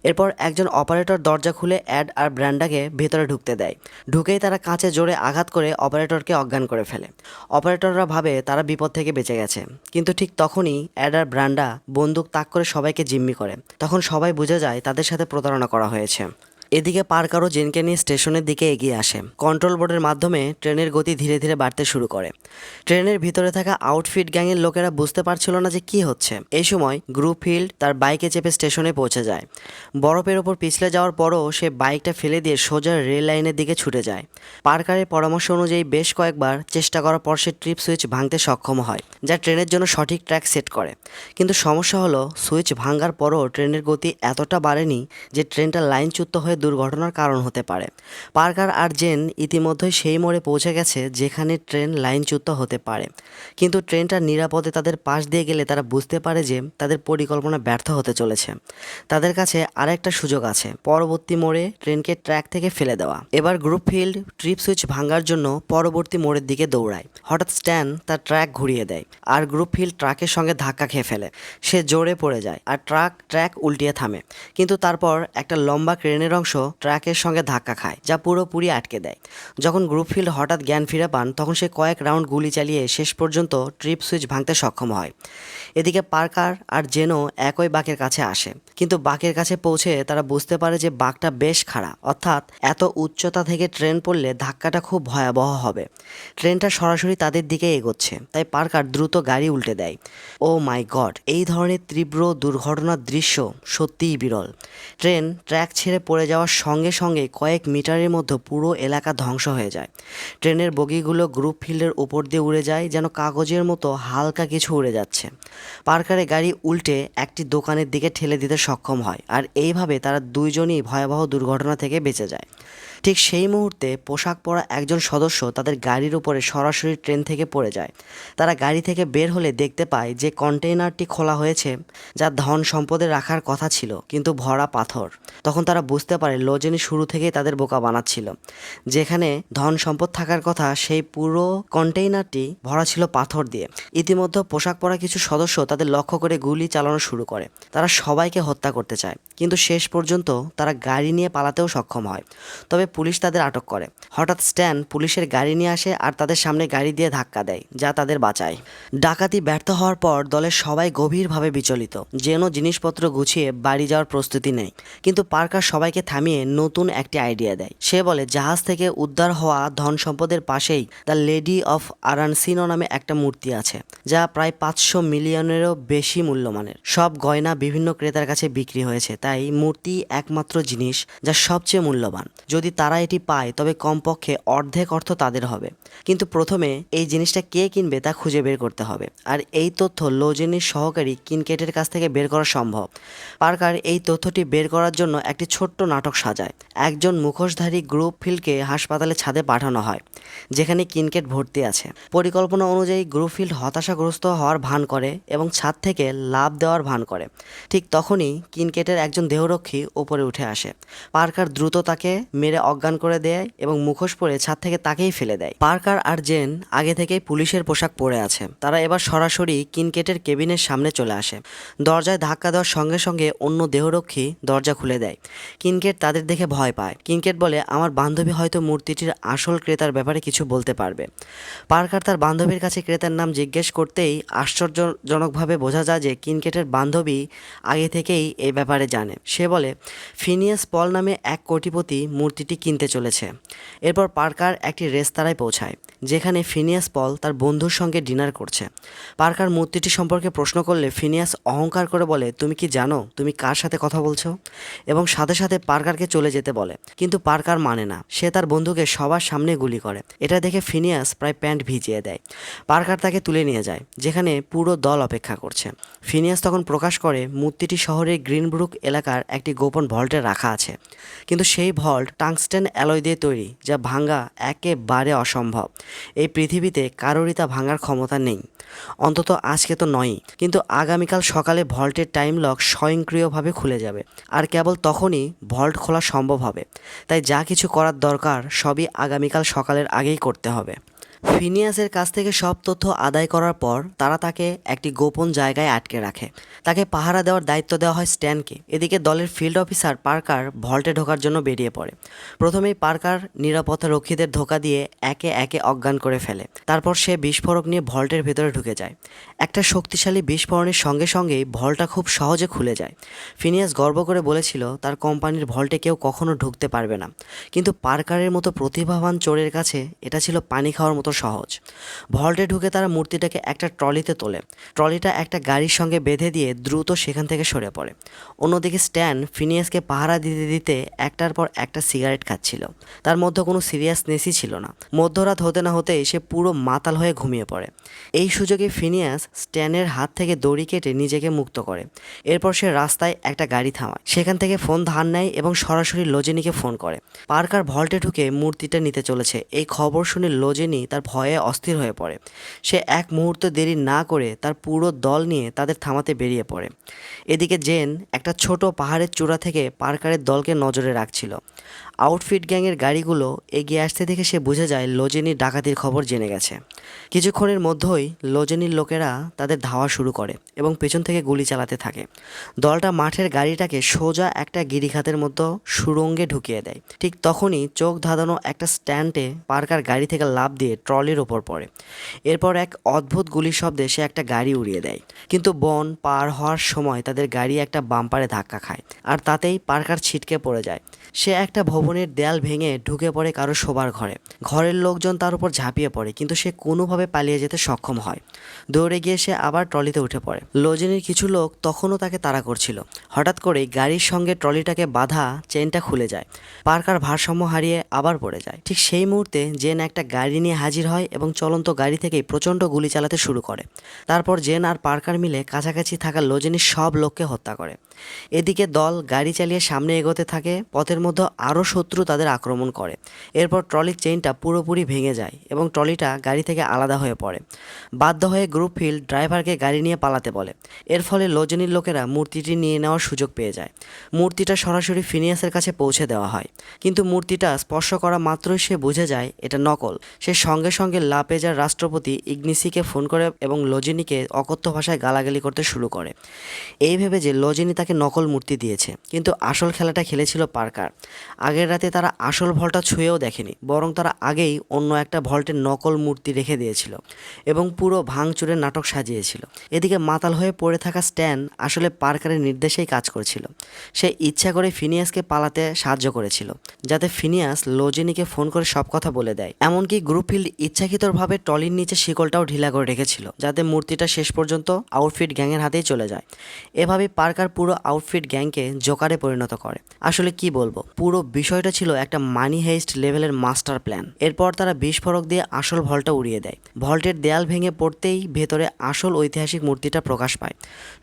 এরপর একজন অপারেটর দরজা খুলে অ্যাড আর ব্র্যান্ডাকে ভেতরে ঢুকতে দেয়। ঢুকেই তারা কাঁচে জোরে আঘাত করে অপারেটরকে অজ্ঞান করে ফেলে। অপারেটররা ভাবে তারা বিপদ থেকে বেঁচে গেছে, কিন্তু ঠিক তখনই অ্যাড আর ব্র্যান্ডা বন্দুক তাক করে সবাইকে জিম্মি করে। তখন সবাই বুঝে যায় তাদের সাথে প্রতারণা করা হয়েছে। এদিকে পার্কারও জেনকে নিয়ে স্টেশনের দিকে এগিয়ে আসে। কন্ট্রোল বোর্ডের মাধ্যমে ট্রেনের গতি ধীরে ধীরে বাড়তে শুরু করে। ট্রেনের ভিতরে থাকা আউটফিট গ্যাংয়ের লোকেরা বুঝতে পারছিল না যে কি হচ্ছে। এই সময় গ্রুপ ফিল্ড তার বাইকে চেপে স্টেশনে পৌঁছে যায়। বরফের ওপর পিছলে যাওয়ার পরও সে বাইকটা ফেলে দিয়ে সোজা রেল লাইনের দিকে ছুটে যায়। পার্কারের পরামর্শ অনুযায়ী বেশ কয়েকবার চেষ্টা করার পর সে ট্রিপ সুইচ ভাঙতে সক্ষম হয়, যা ট্রেনের জন্য সঠিক ট্র্যাক সেট করে। কিন্তু সমস্যা হলো সুইচ ভাঙার পরও ট্রেনের গতি এতটা বাড়েনি যে ট্রেনটা লাইনচ্যুত হয়ে দুর্ঘটনার কারণ হতে পারে। পার্কার আর জেন ইতিমধ্যেই সেই মোড়ে পৌঁছে গেছে যেখানে ট্রেন লাইনচ্যুত হতে পারে। কিন্তু ট্রেনটা নিরাপদে তাদের পাশ দিয়ে গেলে তারা বুঝতে পারে যে তাদের পরিকল্পনা ব্যর্থ হতে চলেছে। তাদের কাছে আরেকটা সুযোগ আছে, পরবর্তী মোড়ে ট্রেনকে ট্র্যাক থেকে ফেলে দেওয়া। এবার গ্রুপ ফিল্ড ট্রিপ সুইচ ভাঙার জন্য পরবর্তী মোড়ের দিকে দৌড়ায়। হঠাৎ স্ট্যান তার ট্র্যাক ঘুরিয়ে দেয় আর গ্রুপ ফিল্ড ট্রাকের সঙ্গে ধাক্কা খেয়ে ফেলে। সে জোরে পড়ে যায় আর ট্রাক উল্টিয়ে থামে। কিন্তু তারপর একটা লম্বা ক্রেনের অংশ অংশ ট্র্যাকের সঙ্গে ধাক্কা খায়, যা পুরোপুরি আটকে দেয়। যখন গ্রুপফিল্ড হঠাৎ জ্ঞান ফিরে পান, তখন সে কয়েক রাউন্ড গুলি চালিয়ে শেষ পর্যন্ত ট্রিপ সুইচ ভাঙতে সক্ষম হয়। এদিকে পার্কার আর জেনও একই বাঁকের কাছে আসে, কিন্তু বাঁকের কাছে পৌঁছে তারা বুঝতে পারে যে বাঁকটা বেশ খাড়া, অর্থাৎ এত উচ্চতা থেকে ট্রেন পড়লে ধাক্কাটা খুব ভয়াবহ হবে। ট্রেনটা সরাসরি তাদের দিকে এগোচ্ছে, তাই পার্কার দ্রুত গাড়ি উল্টে দেয়। ও মাই গড, এই ধরনের তীব্র দুর্ঘটনার দৃশ্য সত্যিই বিরল। ট্রেন ট্র্যাক ছেড়ে পড়ে যাওয়ার সঙ্গে সঙ্গে কয়েক মিটারের মধ্যে পুরো এলাকা ধ্বংস হয়ে যায়। ট্রেনের বগিগুলো গ্রুপ ফিল্ডের উপর দিয়ে উড়ে যায়, যেন কাগজের মতো হালকা কিছু উড়ে যাচ্ছে। পার্কারের গাড়ি উল্টে একটি দোকানের দিকে ঠেলে দিতে সক্ষম হয়, আর এইভাবে তারা দুইজনই ভয়াবহ দুর্ঘটনা থেকে বেঁচে যায়। ঠিক সেই মুহূর্তে পোশাক পরা একজন সদস্য তাদের গাড়ির উপরে সরাসরি ট্রেন থেকে পড়ে যায়। তারা গাড়ি থেকে বের হলে দেখতে পায় যে কন্টেইনারটি খোলা হয়েছে, যা ধন সম্পদে রাখার কথা ছিল, কিন্তু ভরা পাথর। তখন তারা বুঝতে পারে লোজেনি শুরু থেকেই তাদের বোকা বানাচ্ছিল। যেখানে ধন সম্পদ থাকার কথা, সেই পুরো কন্টেইনারটি ভরা ছিল পাথর দিয়ে। ইতিমধ্যে পোশাক পরা কিছু সদস্য তাদের লক্ষ্য করে গুলি চালানো শুরু করে। তারা সবাইকে হত্যা করতে চায়, কিন্তু শেষ পর্যন্ত তারা গাড়ি নিয়ে পালাতেও সক্ষম হয়। তবে পুলিশ তাদের আটক করে। হঠাৎ স্ট্যান পুলিশের গাড়ি নিয়ে আসে আর তাদের সামনে গাড়ি দিয়ে ধাক্কা দেয়, যা তাদের বাঁচায়। ডাকাতি ব্যর্থ হওয়ার পর দলের সবাই গভীরভাবে বিচলিত। যেন জিনিসপত্র গুছিয়ে বাড়ি যাওয়ার প্রস্তুতি নেয়, কিন্তু পার্কার সবাইকে থামিয়ে নতুন একটি আইডিয়া দেয়। সে বলে জাহাজ থেকে উদ্ধার হওয়া ধন সম্পদের পাশেই দ্য লেডি অফ আরানসিনো নামে একটা মূর্তি আছে, যা প্রায় 500 মিলিয়নেরও বেশি মূল্যমানের। সব গয়না বিভিন্ন ক্রেতার কাছে বিক্রি হয়েছে, তাই মূর্তি একমাত্র জিনিস যা সবচেয়ে মূল্যবান। যদি তারা এটি পায়, তবে কমপক্ষে অর্ধেক অর্থ তাদের হবে। কিন্তু প্রথমে এই জিনিসটা কে কিনবে তা খুঁজে বের করতে হবে, আর এই তথ্য লোজেনির সহকারী কিনকেটের কাছ থেকে বের করা সম্ভব। পার্কার এই তথ্যটি বের করার জন্য একটি ছোট্ট নাটক সাজায়। একজন মুখোশধারী গ্রুপ ফিল্ডকে হাসপাতালে ছাদে পাঠানো হয়, যেখানে কিনকেট ভর্তি আছে। পরিকল্পনা অনুযায়ী গ্রুপফিল্ড হতাশাগ্রস্ত হওয়ার ভান করে এবং ছাদ থেকে লাফ দেওয়ার ভান করে। ঠিক তখনই কিনকেটের একজন দেহরক্ষী উপরে উঠে আসে। পার্কার দ্রুত তাকে মেরে অজ্ঞান করে দেয় এবং মুখোশ পরে ছাদ থেকে তাকেই ফেলে দেয়। পার্কার আর জেন আগে থেকেই পুলিশের পোশাক পরে আছে। তারা এবার সরাসরি কিনকেটের কেবিনের সামনে চলে আসে। দরজায় ধাক্কা দেওয়ার সঙ্গে সঙ্গে অন্য দেহরক্ষী দরজা খুলে দেয়। কিনকেট তাদের দেখে ভয় পায়। কিনকেট বলে, আমার বান্ধবী হয়তো মূর্তিটির আসল ক্রেতার ব্যাপারে কিছু বলতে পারবে। পার্কার তার বান্ধবীর কাছে ক্রেতার নাম জিজ্ঞেস করতেই আশ্চর্যজনকভাবে বোঝা যায় যে কিনকেটের বান্ধবী আগে থেকেই এই ব্যাপারে জানে। সে বলে, ফিনিয়াস পল নামে এক কোটিপতি মূর্তিটি কিনতে চলেছে। এরপর পার্কার একটি রেস্তোরাঁয় পৌঁছায়, যেখানে ফিনিয়াস পল তার বন্ধুর সঙ্গে ডিনার করছে। পার্কার মূর্তিটি সম্পর্কে প্রশ্ন করলে ফিনিয়াস অহংকার করে বলে, তুমি কি জানো তুমি কার সাথে কথা বলছো? এবং সাথে সাথে পার্কারকে চলে যেতে বলে, কিন্তু পার্কার মানে না। সে তার বন্ধুকে সবার সামনে গুলি করে। এটা দেখে ফিনিয়াস প্রায় প্যান্ট ভিজিয়ে দেয়। পার্কার তাকে তুলে নিয়ে যায়, যেখানে পুরো দল অপেক্ষা করছে। ফিনিয়াস তখন প্রকাশ করে মূর্তিটি শহরের গ্রিনব্রুক এলাকার একটি গোপন ভল্টে রাখা আছে, কিন্তু সেই ভল্ট টাংস্টেন অ্যালয় দিয়ে তৈরি, যা ভাঙা একেবারে অসম্ভব। এই পৃথিবীতে কারোরই তা ভাঙার ক্ষমতা নেই, অন্তত আজকে তো নয়ই। কিন্তু আগামীকাল সকালে ভল্টের টাইম লক স্বয়ংক্রিয়ভাবে খুলে যাবে, আর কেবল তখনই ভল্ট খোলা সম্ভব হবে। তাই যা কিছু করার দরকার সবই আগামীকাল সকালের আগেই করতে হবে। ফিনিয়াসের কাছ থেকে সব তথ্য আদায় করার পর তারা তাকে একটি গোপন জায়গায় আটকে রাখে। তাকে পাহারা দেওয়ার দায়িত্ব দেওয়া হয় স্ট্যানকে। এদিকে দলের ফিল্ড অফিসার পার্কার ভল্টে ঢোকার জন্য বেরিয়ে পড়ে। প্রথমেই পার্কার নিরাপত্তা রক্ষীদের ধোঁকা দিয়ে একে একে অজ্ঞান করে ফেলে। তারপর সে বিস্ফোরক নিয়ে ভল্টের ভেতরে ঢুকে যায়। একটা শক্তিশালী বিস্ফোরণের সঙ্গে সঙ্গেই ভল্টটা খুব সহজে খুলে যায়। ফিনিয়াস গর্ব করে বলেছিল তার কোম্পানির ভল্টে কেউ কখনো ঢুকতে পারবে না, কিন্তু পার্কারের মতো প্রতিভাবান চোরের কাছে এটা ছিল পানি খাওয়ার মতো সহজ। ভল্টে ঢুকে তারা মূর্তিটাকে একটা ট্রলিতে তোলে। ট্রলিটা একটা গাড়ির সঙ্গে বেঁধে দিয়ে দ্রুত সেখান থেকে সরে পড়ে। অন্যদিকে স্ট্যান ফিনিয়াসকে পাহারা দিতে দিতে একটার পর একটা সিগারেট খাচ্ছিল। তার মধ্যে কোনো সিরিয়াসনেসই ছিল না। মধ্যরাত হতে না হতেই সে পুরো মাতাল হয়ে ঘুমিয়ে পড়ে। এই সুযোগে ফিনিয়াস স্ট্যানের হাত থেকে দড়ি কেটে নিজেকে মুক্ত করে। এরপর সে রাস্তায় একটা গাড়ি থামায়, সেখান থেকে ফোন ধার নেয় এবং সরাসরি লোজেনিকে ফোন করে। পার্কার ভল্টে ঢুকে মূর্তিটা নিতে চলেছে। এই খবর শুনে লোজেনি তার ভয়ে অস্থির হয়ে পড়ে। সে এক মুহূর্ত দেরি না করে তার পুরো দল নিয়ে তাদের থামাতে বেরিয়ে পড়ে। এদিকে জেন একটা ছোট পাহাড়ের চূড়া থেকে পার্কারের দলকে নজরে রাখছিল। আউটফিট গ্যাংয়ের গাড়িগুলো এগিয়ে আসতে দেখে সে বুঝে যায় লোজেনির ডাকাতির খবর জেনে গেছে। কিছুক্ষণের মধ্যেই লোজেনির লোকেরা তাদের ধাওয়া শুরু করে এবং পেছন থেকে গুলি চালাতে থাকে। দলটা মাঠের গাড়িটাকে সোজা একটা গিরিখাতের মতো সুড়ঙ্গে ঢুকিয়ে দেয়। ঠিক তখনই চোখ ধাঁধানো একটা স্ট্যান্ডে পার্কার গাড়ি থেকে লাফ দিয়ে ট্রলির ওপর পড়ে। এরপর এক অদ্ভুত গুলির শব্দে সে একটা গাড়ি উড়িয়ে দেয়, কিন্তু বন পার হওয়ার সময় তাদের গাড়ি একটা বাম্পারে ধাক্কা খায়, আর তাতেই পার্কার ছিটকে পড়ে যায়। সে একটা ভবনের দেয়াল ভেঙে ঢুকে পড়ে কারো শোবার ঘরে। ঘরের লোকজন তার উপর ঝাঁপিয়ে পড়ে, কিন্তু সে কোনোভাবে পালিয়ে যেতে সক্ষম হয়। দৌড়ে গিয়ে সে আবার ট্রলিতে উঠে পড়ে। লোজেনির কিছু লোক তখনও তাকে তাড়া করছিল। হঠাৎ করেই গাড়ির সঙ্গে ট্রলিটাকে বাঁধা চেনটা খুলে যায়। পার্কার ভারসাম্য হারিয়ে আবার পড়ে যায়। ঠিক সেই মুহূর্তে জেন একটা গাড়ি নিয়ে হাজির হয় এবং চলন্ত গাড়ি থেকেই প্রচণ্ড গুলি চালাতে শুরু করে। তারপর জেন আর পার্কার মিলে কাছাকাছি থাকা লোজেনির সব লোককে হত্যা করে। এদিকে দল গাড়ি চালিয়ে সামনে এগোতে থাকে। পথের মধ্যে আরও শত্রু তাদের আক্রমণ করে। এরপর ট্রলির চেইনটা পুরোপুরি ভেঙে যায় এবং ট্রলিটা গাড়ি থেকে আলাদা হয়ে পড়ে। বাধ্য হয়ে গ্রুপফিল্ড ড্রাইভারকে গাড়ি নিয়ে পালাতে বলে। এর ফলে লোজেনির লোকেরা মূর্তিটি নিয়ে নেওয়ার সুযোগ পেয়ে যায়। মূর্তিটা সরাসরি ফিনিয়াসের কাছে পৌঁছে দেওয়া হয়, কিন্তু মূর্তিটা স্পর্শ করা মাত্রই সে বুঝে যায় এটা নকল। সে সঙ্গে সঙ্গে লাপেজার রাষ্ট্রপতি ইগনিসিকে ফোন করে এবং লোজেনিকে অকথ্য ভাষায় গালাগালি করতে শুরু করে, এই ভেবে যে লোজেনি তাকে নকল মূর্তি দিয়েছে। কিন্তু আসল খেলাটা খেলেছিল পার্কার। আগের রাতে তারা আসল ভল্টটা ছুঁয়েও দেখেনি, বরং তারা আগেই অন্য একটা ভল্টের নকল মূর্তি রেখে দিয়েছিল এবং পুরো ভাঙচুরের নাটক সাজিয়েছিল। এদিকে মাতাল হয়ে পড়ে থাকা স্ট্যান আসলে পার্কারের নির্দেশেই কাজ করছিল। সে ইচ্ছা করে ফিনিয়াসকে পালাতে সাহায্য করেছিল, যাতে ফিনিয়াস লোজেনিকে ফোন করে সব কথা বলে দেয়। এমনকি গ্রুপফিল্ড ইচ্ছাকৃতভাবে ট্রলির নিচে শিকলটাও ঢিলা করে রেখেছিল, যাতে মূর্তিটা শেষ পর্যন্ত আউটফিট গ্যাংয়ের হাতেই চলে যায়। এভাবে পার্কার পুরো আউটফিট গ্যাংকে জোকারে পরিণত করে। আসলে কি বলবো, পুরো বিষয়টা ছিল একটা মানি হেইস্ট লেভেলের মাস্টার প্ল্যান। এরপর তারা বিস্ফোরক দিয়ে আসল ভল্টটা উড়িয়ে দেয়। ভল্টের দেয়াল ভেঙে পড়তেই ভেতরে আসল ঐতিহাসিক মূর্তিটা প্রকাশ পায়।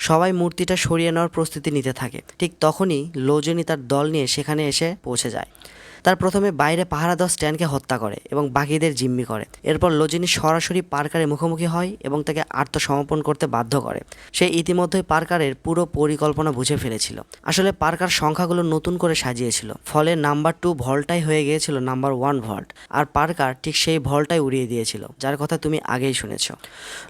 সবাই মূর্তিটা সরিয়ে নেওয়ার প্রস্তুতি নিতে থাকে। ঠিক তখনই লোজেনি তার দল নিয়ে সেখানে এসে পৌঁছে যায়। তার প্রথমে বাইরে পাহারা দেওয়া স্ট্যানকে হত্যা করে এবং বাকিদের জিম্মি করে। এরপর লোজেনি সরাসরি পার্কারের মুখোমুখি হয় এবং তাকে আত্মসমর্পণ করতে বাধ্য করে। সে ইতিমধ্যেই পার্কারের পুরো পরিকল্পনা বুঝে ফেলেছিল। আসলে পার্কার সংখ্যাগুলো নতুন করে সাজিয়েছিল, ফলে নাম্বার 2 ভল্টটাই হয়ে গিয়েছিল নাম্বার 1 ভল্ট, আর পার্কার ঠিক সেই ভল্টটাই উড়িয়ে দিয়েছিল, যার কথা তুমি আগেই শুনেছ।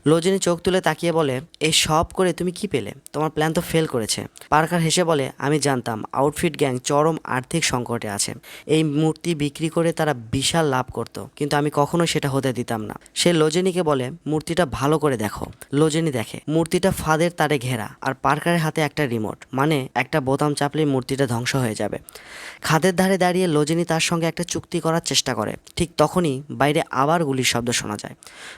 লোজেনি চোখ তুলে তাকিয়ে বলে, এই সব করে তুমি কি পেলে? তোমার প্ল্যান তো ফেল করেছে। পার্কার হেসে বলে, আমি জানতাম আউটফিট গ্যাং চরম আর্থিক সংকটে আছে। এই মূর্তি বিক্রি করে তারা বিশাল লাভ করত, কিন্তু আমি কখনো সেটা হতে দিতাম না। সে লোজেনিকে বলে, মূর্তিটা ভালো করে দেখো। লোজেনি দেখে মূর্তিটা ফাঁদের তারে ঘেরা, আর পার্কারের হাতে একটা রিমোট, মানে একটা বোতাম চাপলেই মূর্তিটা ধ্বংস হয়ে যাবে। খাদের ধারে দাঁড়িয়ে লোজেনি তার সঙ্গে একটা চুক্তি করার চেষ্টা করে। ঠিক তখনই বাইরে আবার গুলির শব্দ শোনা যায়।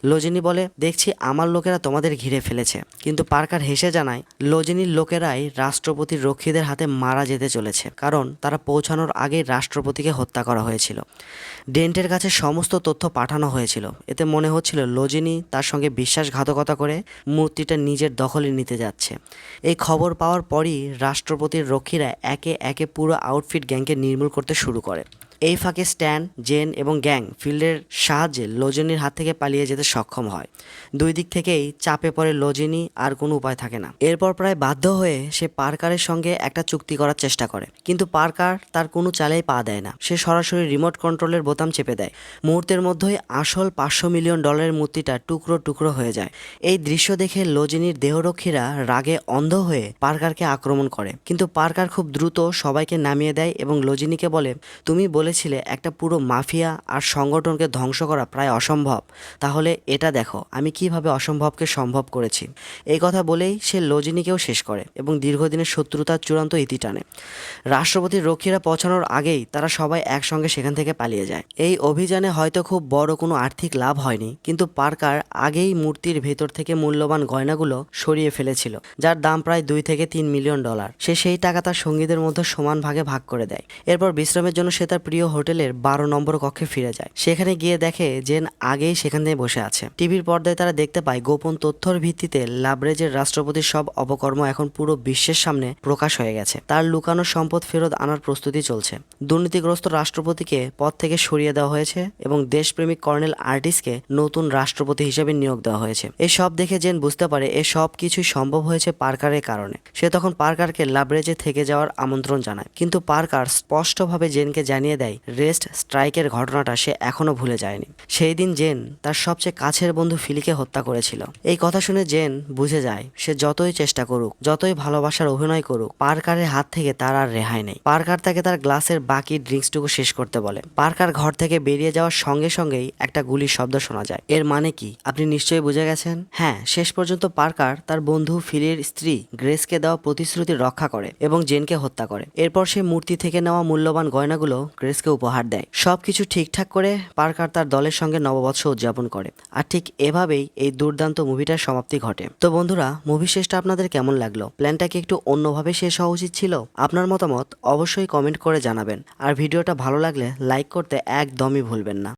লোজেনি বলে, দেখছি আমার লোকেরা তোমাদের ঘিরে ফেলেছে। কিন্তু পার্কার হেসে জানায়, লোজেনির লোকেরাই রাষ্ট্রপতির রক্ষীদের হাতে মারা যেতে চলেছে, কারণ তারা পৌঁছানোর আগেই রাষ্ট্রপতিকে হত্যা করা হয়েছিল। ডেন্টের কাছে সমস্ত তথ্য পাঠানো হয়েছিল। এতে মনে হচ্ছিল লোজেনি তার সঙ্গে বিশ্বাসঘাতকতা করে মূর্তিটা নিজের দখলে নিতে যাচ্ছে। এই খবর পাওয়ার পরই রাষ্ট্রপতির রক্ষীরা একে একে পুরো আউটফিট গ্যাংকে নির্মূল করতে শুরু করে। এই ফাঁকে স্ট্যান, জেন এবং গ্যাং ফিল্ডের সাহায্যে লোজেনির হাত থেকে পালিয়ে যেতে সক্ষম হয়। দুই দিক থেকেই চাপে পড়ে লোজেনি, আর কোনো উপায় থাকে না। এরপর প্রায় বাধ্য হয়ে সে পার্কারের সঙ্গে একটা চুক্তি করার চেষ্টা করে, কিন্তু পার্কার তার কোনো চালেই পা দেয় না। সে সরাসরি রিমোট কন্ট্রোলের বোতাম চেপে দেয়। মুহূর্তের মধ্যেই আসল $500 মিলিয়ন মূর্তিটা টুকরো টুকরো হয়ে যায়। এই দৃশ্য দেখে লোজেনির দেহরক্ষীরা রাগে অন্ধ হয়ে পার্কারকে আক্রমণ করে, কিন্তু পার্কার খুব দ্রুত সবাইকে নামিয়ে দেয় এবং লোজেনিকে বলে, তুমি বলেছিলে একটা পুরো মাফিয়া আর সংগঠনকে ধ্বংস করা প্রায় অসম্ভব, তাহলে এটা দেখো আমি কিভাবে অসম্ভবকে সম্ভব করেছি। এই কথা বলেই সে লোজেনিকেও শেষ করে এবং দীর্ঘদিনের শত্রুতার চূড়ান্ত ইতি টানে। রাষ্ট্রপতির রক্ষীরা পৌঁছানোর আগেই তারা সবাই একসঙ্গে সেখান থেকে পালিয়ে যায়। এই অভিযানে হয়তো খুব বড় কোনো আর্থিক লাভ হয়নি, কিন্তু পার্কার আগেই মূর্তির ভেতর থেকে মূল্যবান গয়নাগুলো সরিয়ে ফেলেছিল, যার দাম প্রায় $2 থেকে $3 মিলিয়ন। সে সেই টাকা তার সঙ্গীদের মধ্যে সমান ভাগে ভাগ করে দেয়। এরপর বিশ্রামের জন্য সে তার প্রিয় হোটেলের 12 নম্বর কক্ষে ফিরে যায়। সেখানে গিয়ে দেখে জেন আগেই সেখানে বসে আছে। টিভির পর্দায় তারা দেখতে পায় গোপন তথ্যর ভিত্তিতে লাব্রেজের রাষ্ট্রপতির সব অপকর্ম এখন পুরো বিশ্বের সামনে প্রকাশ হয়ে গেছে। তার লুকানো সম্পদ ফেরত আনার প্রস্তুতি চলছে। দুর্নীতিগ্রস্ত রাষ্ট্রপতিকে পদ থেকে সরিয়ে দেওয়া হয়েছে এবং দেশপ্রেমিক কর্নেল আর্টিসকে নতুন রাষ্ট্রপতি হিসেবে নিয়োগ দেওয়া হয়েছে। এই সব দেখে জেন বুঝতে পারে এ সব কিছুই সম্ভব হয়েছে পার্কারের কারণে। সে তখন পার্কারকে লাব্রেজে থেকে যাওয়ার আমন্ত্রণ জানায়, কিন্তু পার্কার স্পষ্টভাবে জেনকে জানিয়ে দেয় দেয় রেস্ট স্ট্রাইকের ঘটনাটা সে এখনো ভুলে যায়নি। সেই দিন জেন তার সবচেয়ে কাছের বন্ধু ফিলিকে হত্যা করেছিল। এই কথা শুনে জেন বুঝে যায় সে যতই চেষ্টা করুক, যতই ভালোবাসার অভিনয় করুক, পার্কারের হাত থেকে তার আর রেহাই নেই। পার্কার তাকে তার গ্লাসের বাকি ড্রিঙ্কসটুকু শেষ করতে বলে। পার্কার ঘর থেকে বেরিয়ে যাওয়ার সঙ্গে সঙ্গেই একটা গুলির শব্দ শোনা যায়। এর মানে কি আপনি নিশ্চয়ই বুঝে গেছেন? হ্যাঁ, শেষ পর্যন্ত পার্কার তার বন্ধু ফিলির স্ত্রী গ্রেসকে দেওয়া প্রতিশ্রুতি রক্ষা করে এবং জেনকে হত্যা করে। এরপর সে মূর্তি থেকে নেওয়া মূল্যবান গয়নাগুলো গ্রেসকে উপহার দেয়। সবকিছু ঠিকঠাক করে পার্কার তার দলের সঙ্গে নববর্ষ উদযাপন করে। আর ঠিক এভাবেই এই দুর্দান্ত মুভিটার সমাপ্তি ঘটে। তো বন্ধুরা, মুভি শেষটা আপনাদের কেমন লাগলো? প্ল্যানটা কি একটু অন্যভাবে শেষ হওয়া উচিত ছিল? আপনার মতামত অবশ্যই কমেন্ট করে জানাবেন। আর ভিডিওটা ভালো লাগলে লাইক করতে একদমই ভুলবেন না।